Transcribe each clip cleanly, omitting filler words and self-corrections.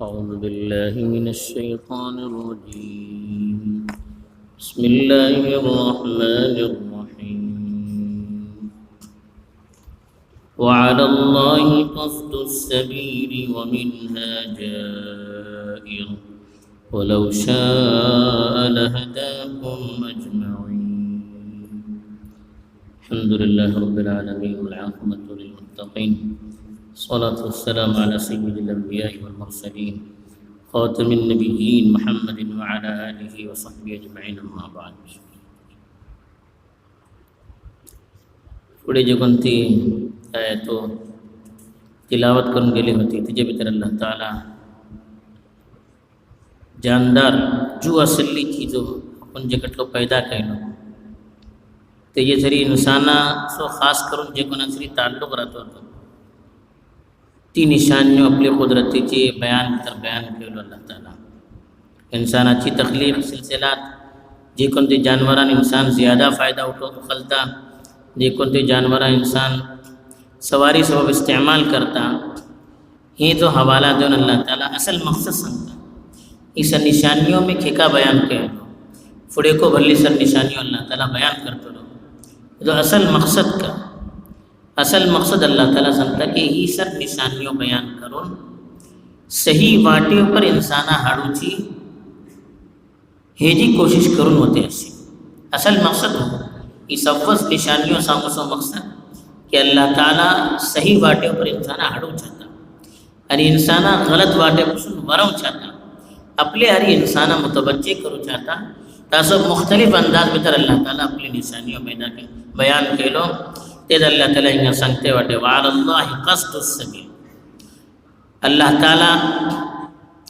أعوذ بالله من الشيطان الرجيم. بسم الله الرحمن الرحيم. وعلى الله قصد السبيل ومنها جائر ولو شاء لهداكم أجمعين. الحمد لله رب العالمين والعاقبة للمتقين. الصلاة والسلام على سيد الأنبياء والمرسلين خاتم النبيين محمد وعلى آله وصحبه أجمعين. أما بعد. पुढे जे कोणती तो तिलावत करून गेली होती तिच्या भितर अल्लाह ताला जानदार जो असली चीजो आपण जे कटलो पैदा केलो तेजे जरी इंसाना सो खास करून जे कोणाची ताल्लुक राहतो ती निशानियों आपली कुदरतीची बयान केलो अल्लाह ताला. इंसानाची तख्लीक सिलसिलात जे कोणते जानवरान इंसान ज़्यादा फ़ायदा उखलता, जे कोणते जानवरान इंसान सवारी सबब इस्तेमाल करता, ये तो हवाला देऊन अल्लाह ताला असल मकसद सांगता. इस निशानियों में खेका बयान केलो पुढे को भल्ली सर निशानियों अल्लाह ताला बयान करतो जो असल मकसद अल्लाह ताला सांगता की ही सर निशानियों बयान करून सही वाटेवर इंसाना हाडूची हे जी कोशिश करून होते अशी असल मकसद हो ही सव्वस निशानियों सांगूसो मकसद कि अल्लाह ताला सही वाटेवर इंसाना हाडू चाहता आणि इंसाना गलत वाटेपासून वरवू चाहता, आपले हरी इंसाना मुतवज्जे करू चाहता. तसं मुख्तलिफ अंदाज भितर अल्लाह ताला आपली निशानियों बयान केलो. तेज अल्लाह ताला हिंगा सांगते वाटे वालल्लाहि क़स्दुस सबील. अल्लाह ताला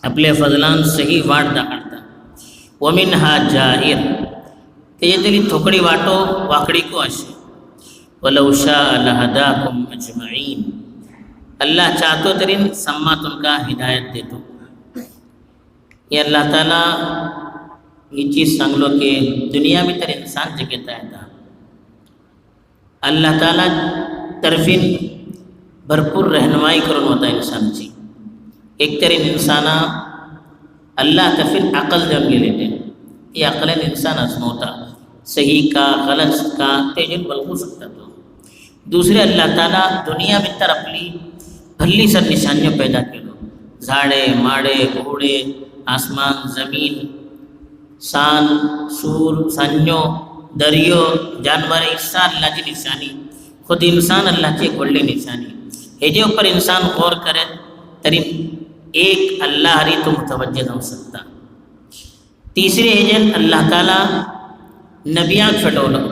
आपले फजलान सही वाट दाखवता. वमिनहा जाइर तेजली थोकडी वाटो वाकडी को असे. वलौ शाअ लहदाकुम अजमईन. अल्लाह चाहतो तरी सम्मा तुमका हिदायत देतो. ये अल्लाह ताला ये चीज़ सांगलो कि दुनिया में तर इंसान जगता है अल्लाह ताला तरफीन भरपूर रहनुमाई करून होता इंसानची. एक तरी इंसाना अल्लाह तरफीन अकल देऊन गेले ते अकलन इंसान आजमवता सही का गलत का तेजन बलगू सकता. तो दूसरे अल्लाह ताला दुनिया में तर आपली भल्ली सर निशानियों पैदा केलो. झाडे माडे घोडे आसमान जमीन सान सूर सान्यो दरियो जानवर हिस्सा अल्लाह की निशानी, खुद इंसान अल्लाह की एक बड़ी निशानी. हे जे ऊपर इंसान गौर करे तरी एक अल्लाह हरी तो मुतवज्जे न हो सकता. तीसरे हेजन अल्लाह ताला नबियां फटवलो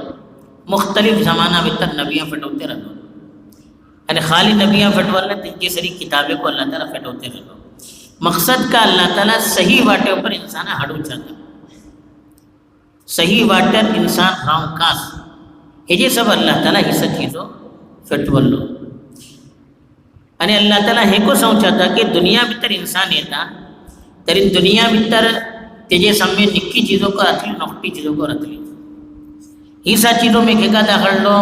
मुख्तलिफ ज़माना भीतर नबियां फटवते रहो आणि खाली नबियां फटवले तिनकी सरी किताबें को अल्लाह ताला फटवते रहो. मकसद का अल्लाह ताला सही वाटे ऊपर इंसान हाडू चाहता, सही वाटर इंसान राव कास हे जे सब अल्लाह ताला ही सब चीज़ों फटवलो. आणि अल्लाह ताला हे को सांगता की दुनिया भीतर इंसान येता तरी दुनिया भीतर तेजे सामने निक्की चीज़ों को रखली नोकटी चीज़ों को रखली ही सब चीज़ों में खेका दाखल लो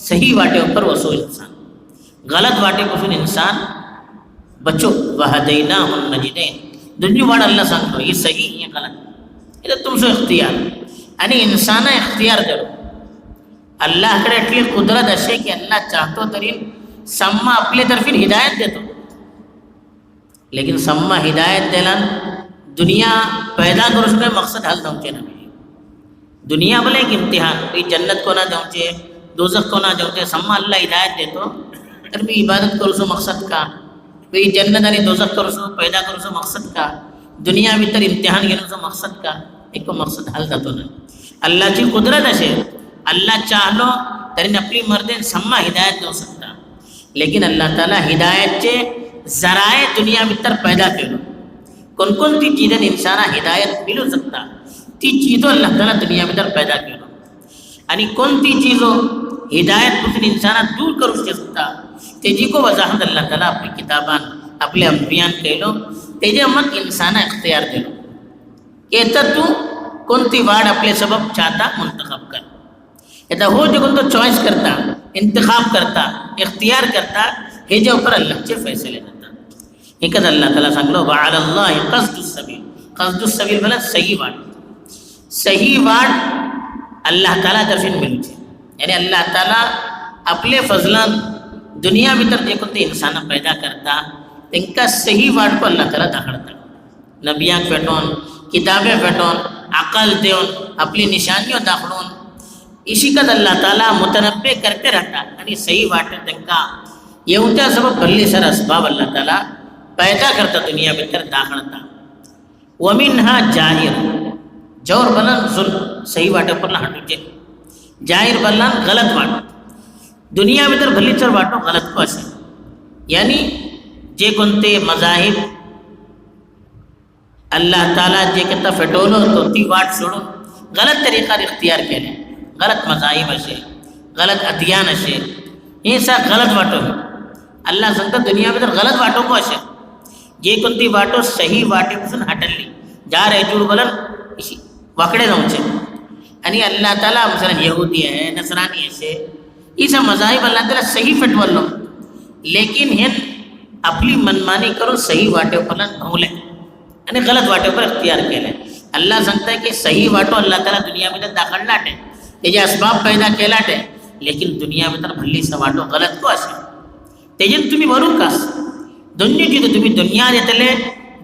सही वाटे ऊपर वसो इंसान गलत वाटे पासून इंसान बचो. वहदैना हुन नजिदैन. दुनिया वाड अल्लाह सांगतो ही सही ये गलत ये तुमचो इख्तियार आणि इंसाना इख्तियार करो. अल्लाहकडे એટલી कुदरत असे की अल्लाह चाहतो तरी सम्मा आपले तर्फे हिदायत देतो. लेकिन सम्मा हिदायत देला दुनिया पैदा करूस में मकसद हल जाऊचे ना. दुनिया बोले एक इम्तिहान कोई जन्नत को ना जाऊचे दोजख को ना जाऊचे सम्मा अल्लाह हिदायत देतो तर मी इबादत करूसो मकसद का कोई जन्नत आणि दोजख करूसो पैदा करूसो मकसद का दुनिया भीतर इम्तिहान घेण्याचा मकसद का एक मकसद हल जातो ना. अल्लाहची कुदरत असे अल्लाह चाहलो तरी आपली मर्दे सम्मा हिदायत देऊ सकता. लेकिन अल्लाह ताला हिदायतचे जराए दुनिया भीतर पैदा केलो. कोणकोणती चीज़ें इंसाना हिदायत मिलू सकता ती चीज़ों अल्लाह ताला दुनिया भीतर पैदा केलो आणि कोणती चीज़ों हिदायत पासून इंसाना दूर करू शकता तेजी को वजाहत अल्लाह ताला आपली किताबान आपले अंबियान केलो. तेजे मग इंसाना इख्तियार दिलो की तू कोणती वाड आपले सबब चाहता मुंतखब कर. येता हो जो कोणतो चॉईस करता इंतखाब करता इख्तियार करता हे जे ऊपर अल्लाहचे फैसले जातात. एकच अल्लाह ताला सांगलो वअला अल्लाहि क़स्दुस सबील. क़स्दुस सबील बोला सही वाट. सही वाट अल्लाह ताला तरफीन मिलू છે. यानी अल्लाह ताला आपले फजलान दुनिया भीतर जे कोणते इंसान पैदा करता तेंका सही वाट को अल्लाह ताला दाखडता. नबियांक भेटोन, किताबें भेटोन, अकल देऊन, आपली निशानियों दाखडून इशिकत अल्लाह ताला मुतनब्बे करते राहता आणि सही वाट तेंका येवत्या सबब भल्ली सर असबाब अल्लाह ताला पैदा करता दुनिया भीतर दाखडता. वमिनहा जाहिर जोर बलन जुल्म सही वाटे पर हटूचे. जाहिर बलन गलत वाट दुनिया भीतर भल्ली सर वाटो गलत को असे. यानी जे कोणते मजाहिब अल्लाह ताला जे करता फेटवलो तो ती वाट सोडून गलत तरीक़ार इख्तियार केले. गलत मजाहिब असे, गलत अदियान असे, हे सा गलत वाटो. अल्लाह सांगता दुनिया भीतर गलत वाटो को असे. जे कोणती वाटो सही वाटेपासून हटली जार एजूड बोलन वाकडे जाऊचे. आणि अल्लाह ताला मसलन यहूदी आहे, नसरानी असे इसा मजाहिब अल्लाह ताला सही फेटवलो, लेकिन हे आपली मनमानी करून सही वाटेवर भवले आणि गलत वाटेवर इख्तियार केले. अल्लाह सांगताय की सही वाटो अल्लाह ताला दुनिया भीतर दाखडलाटे, त्याचे असबाब पैदा केलाटे, लेकिन दुनिया भीतर भल्लीसा वाटो गलत को असे. तेजेन तुम्ही भरून कास दोन्ही चीज तुम्ही दुनिया येतले,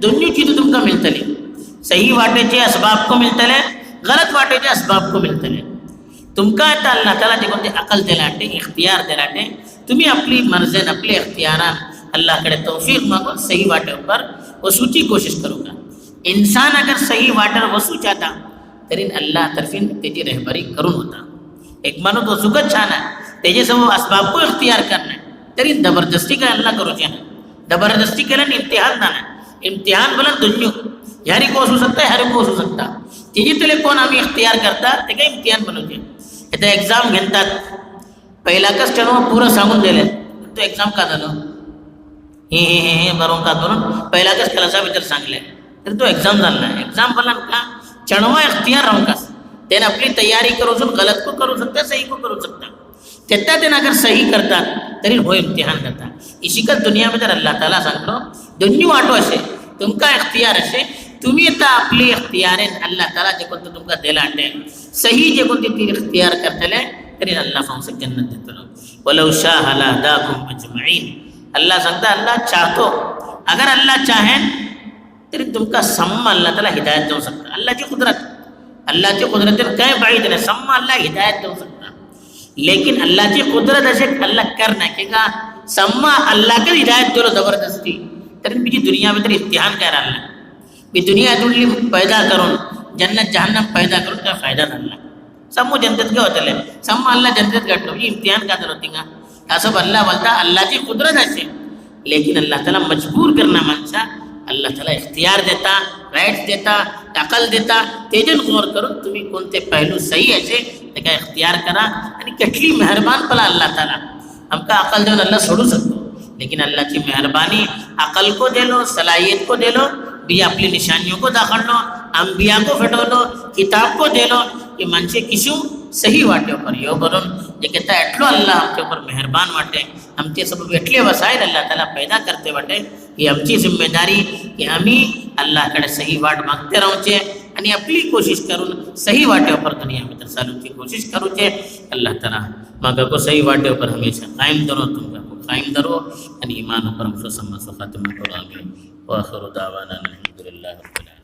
दोन्ही चीज तुमका मिळतली. सही वाटेचे असबाब को मिळतले, गलत वाटेचे असबाब को मिळतले. तुमका आता अल्लाह ताला जे कोणते अकल दिलाटे, इख्तियार दिलाटे, तुम्ही आपली मर्जीन आपले इख्तियारान अल्लाहकडे तौफीक मागून सही वाटेवर वसूची कोशिश करू का. इंसान अगर सही वाटेवर वसू चाहता तरी अल्लाह तर्फीन त्याची रहबरी करून होता. एक माणूस वसूकच छान आहे, त्याच्यासमोर असबाब को इख्तियार करणे तरी जबरदस्ती काय अल्लाह करूचे ना. जबरदस्ती केल्याने इम्तिहान ना. इम्तिहान बोला दुनिया ह्यारी को असू शकता, ह्यारी को असू शकता. त्याची तले कोण आम्ही इख्तियार करता ते काय इम्तिहान बनवते. आता एक्झाम घेतात, पहिला कस ठरवून पुरं सांगून दिले तो एक्झाम का झालं हे बरोबर का करून पहिला कस कलासा भीतर सांगले तर तो एक्झाम झाला नाही. एक्झाम बोला का चढवा इख्तियार राहून कास त्याने आपली तयारी करून गलत को करू शकता, सही को करू शकता. त्यात त्यानं अगर सही करतात तरी हो इम्तिहान करता. इशिकत दुनिया भीतर अल्लाह ताला सांगलो दोन्ही वाटो असे, तुमका इख्तियार असे. तुम्ही आता आपली इख्तियारेन अल्लाह ताला जे कोणतं तुमका दिलाटे सही जे कोणती ती इख्तियार करतले तरी अल्लाह फांसे जन्नत देतलो. वलौ शाह लहदाकुम अजमईन. अल्लाह सांगता अल्लाह चाहतो, अगर अल्लाह चाहे तरी तुमका सम्मा अल्लाह ताला हिदायत देऊ शकता. अल्लाहची कुदरत काय बाईत नाही, सम्मा अल्लाह हिदायत देऊ शकता. लेकिन अल्लाहची कुदरत असे अल्लाह कर नाही की का सम्मा अल्लाह के हिदायत दिलो जबरदस्ती तरी मी दुनिया भीतर इम्तिहान करायला मी दुनिया जुडली पैदा करून जन्नत जहन्नम पैदा करून काय फायदा झाला. सम्मू जनतेत काय होतले, सम्मा अल्लाह जनतेत घडलो ही इम्तिहान का होती का. असं अल्लाह बोलता अल्लाहची कुदरत असे, लेकिन अल्लाह ताला मजबूर करना माणसा अल्लाह ताला इख्तियार देता, राईट्स देता, अकल देता. तेजन गौर करून तुम्ही कोणते पहलू सही असे ते काय इख्तियार करा. आणि કેટલી मेहरबान पला अल्लाह ताला हमका अकल देऊन अल्लाह सोडू शकतो, लेकिन अल्लाहची मेहरबानी अकल को देलो, सलाहियत को देलो, भी अपनी निशानियों को दाखडलो, अंबिया को फेटवलो, किताब को देलो कि माणसे किशू सही वाटे पर यो बोलून जे कहता एटलो अल्लाह आमच्या ऊपर मेहरबान वाटे, आमचे सब एटले वसायल अल्लाह ताला पैदा करते वाटे. ही आमची जिम्मेदारी की आम्ही अल्लाहकडे सही वाट मागते राहूचे आणि आपली कोशिश करून सही वाटे पर दुनिया में चालूची कोशिश करूचे. अल्लाह ताला मागा को सही वाटे पर हमेशा कायम दरो, तुमका को कायम दरो आणि ईमान पर हमको सम्मा खातिमा करो. आमीन. व आखिर दावाना अल्हम्दुलिल्लाह रब्बिल आलमीन.